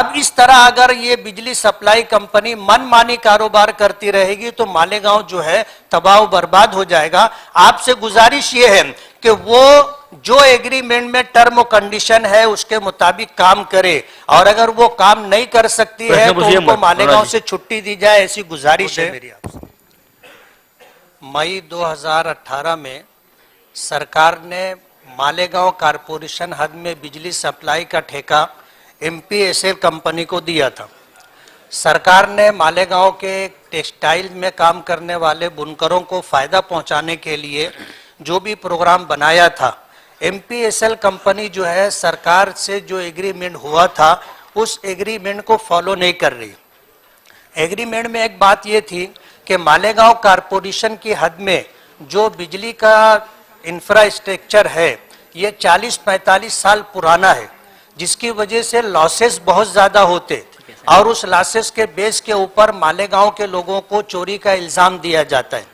अब इस तरह अगर ये बिजली सप्लाई कंपनी मनमानी कारोबार करती रहेगी तो मालेगांव जो है तबाह बर्बाद हो जाएगा। आपसे गुजारिश ये है कि वो जो एग्रीमेंट में टर्म कंडीशन है उसके मुताबिक काम करे, और अगर वो काम नहीं कर सकती है तो उनको मालेगांव से छुट्टी दी जाए, ऐसी गुजारिश है मेरी आपसे। मई 2018 में सरकार ने मालेगांव कारपोरेशन हद में बिजली सप्लाई का ठेका एमपीएसएल कंपनी को दिया था। सरकार ने मालेगांव के टेक्सटाइल में काम करने वाले बुनकरों को फायदा पहुंचाने के लिए जो भी प्रोग्राम बनाया था, एमपीएसएल कंपनी जो है सरकार से जो एग्रीमेंट हुआ था उस एग्रीमेंट को फॉलो नहीं कर रही। एग्रीमेंट में एक बात ये थी कि मालेगांव कारपोरेशन की हद में जो बिजली का इंफ्रास्ट्रक्चर है ये 40-45 साल पुराना है, जिसकी वजह से लॉसेस बहुत ज्यादा होते और उस लॉसेस के बेस के ऊपर मालेगांव के लोगों को चोरी का इल्जाम दिया जाता है।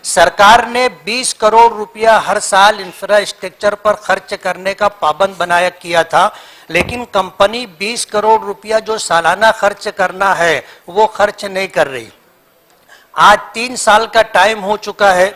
सरकार ने 20 करोड़ रुपया हर साल इंफ्रास्ट्रक्चर पर खर्च करने का पाबंद बनाया किया था, लेकिन कंपनी 20 करोड़ रुपया जो सालाना खर्च करना है वो खर्च नहीं कर रही। आज 3 साल का टाइम हो चुका है,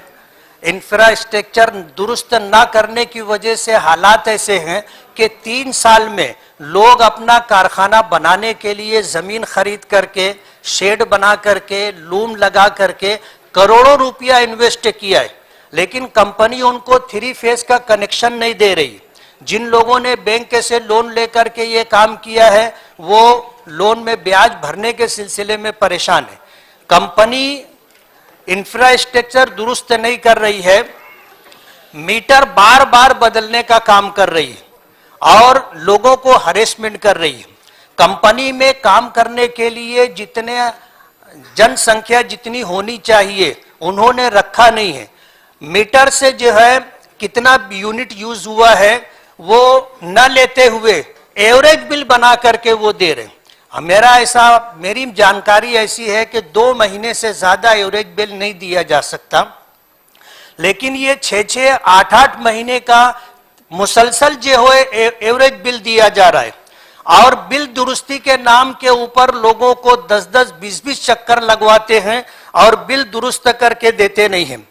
इंफ्रास्ट्रक्चर दुरुस्त ना करने की वजह से हालात ऐसे हैं कि 3 साल में लोग अपना कारखाना बनाने के लिए जमीन खरीद करके, शेड बना करके, लूम लगा करके करोड़ों रुपया इन्वेस्ट किया है, लेकिन कंपनी उनको 3 फेज का कनेक्शन नहीं दे रही। जिन लोगों ने बैंक से लोन लेकर के ये काम किया है वो लोन में ब्याज भरने के सिलसिले में परेशान है। कंपनी इंफ्रास्ट्रक्चर दुरुस्त नहीं कर रही है, मीटर बार बार बदलने का काम कर रही है और लोगों को हरेसमेंट कर रही है। कंपनी में काम करने के लिए जितने जनसंख्या जितनी होनी चाहिए उन्होंने रखा नहीं है। मीटर से जो है कितना यूनिट यूज हुआ है वो न लेते हुए एवरेज बिल बना करके वो दे रहे हैं। मेरी जानकारी ऐसी है कि 2 महीने से ज्यादा एवरेज बिल नहीं दिया जा सकता, लेकिन ये 6-6, 8-8 महीने का मुसलसल जो है एवरेज बिल दिया जा रहा है और बिल दुरुस्ती के नाम के ऊपर लोगों को 10-10, 20-20 चक्कर लगवाते हैं और बिल दुरुस्त करके देते नहीं हैं।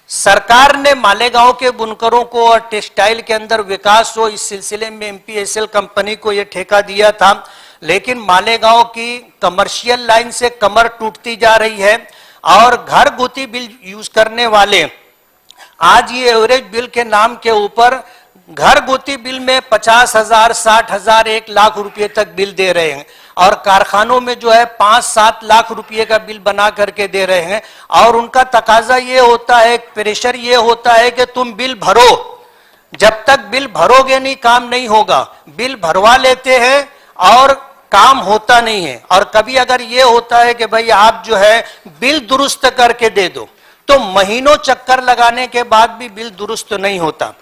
सरकार ने मालेगांव के बुनकरों को और टेक्सटाइल के अंदर विकास हो इस सिलसिले में एमपीएसएल कंपनी को यह ठेका दिया था, लेकिन मालेगांव की कमर्शियल लाइन से कमर टूटती जा रही है और घर गुती बिल यूज करने वाले आज ये एवरेज बिल के नाम के ऊपर घर गुती बिल में 50,000, 60,000, 1 लाख रुपए तक बिल दे रहे हैं और कारखानों में जो है 5-7 लाख रुपए का बिल बना करके दे रहे हैं और उनका तकाजा ये होता है, प्रेशर ये होता है कि तुम बिल भरो, जब तक बिल भरोगे नहीं काम नहीं होगा। बिल भरवा लेते हैं और काम होता नहीं है। और कभी अगर ये होता है कि भाई आप जो है बिल दुरुस्त करके दे दो, तो महीनों चक्कर लगाने के बाद भी बिल दुरुस्त नहीं होता।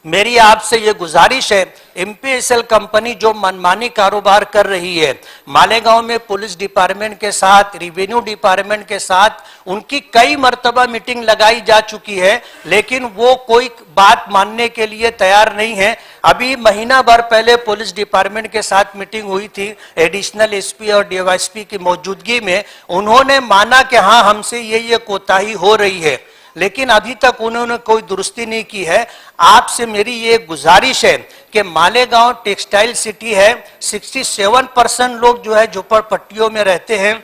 मेरी आपसे ये गुजारिश है, एमपीएसएल कंपनी जो मनमानी कारोबार कर रही है, मालेगांव में पुलिस डिपार्टमेंट के साथ, रेवेन्यू डिपार्टमेंट के साथ उनकी कई मर्तबा मीटिंग लगाई जा चुकी है, लेकिन वो कोई बात मानने के लिए तैयार नहीं है। अभी महीना भर पहले पुलिस डिपार्टमेंट के साथ मीटिंग हुई थी एडिशनल एसपी और डीवाईएसपी की मौजूदगी में। उन्होंने माना कि हाँ हमसे ये कोताही हो रही है, लेकिन अभी तक उन्होंने कोई दुरुस्ती नहीं की है। आपसे मेरी ये गुजारिश है कि मालेगांव टेक्सटाइल सिटी है, 67% लोग जो है झोपड़पट्टियों में रहते हैं,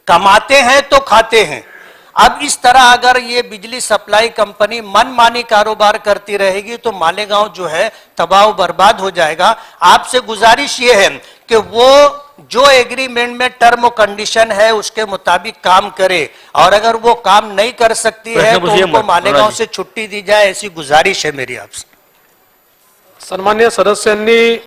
कमाते हैं तो खाते हैं। अब इस तरह अगर ये बिजली सप्लाई कंपनी मनमानी कारोबार करती रहेगी तो मालेगांव जो है तबाह बर्बाद हो जाएगा। आपसे गुजारिश ये है कि वो जो एग्रीमेंट में टर्म कंडीशन है उसके मुताबिक काम करे, और अगर वो काम नहीं कर सकती है तो उनको मालेगांव से छुट्टी दी जाए, ऐसी गुजारिश है मेरी आपसे। सन्मान्य सदस्यांनी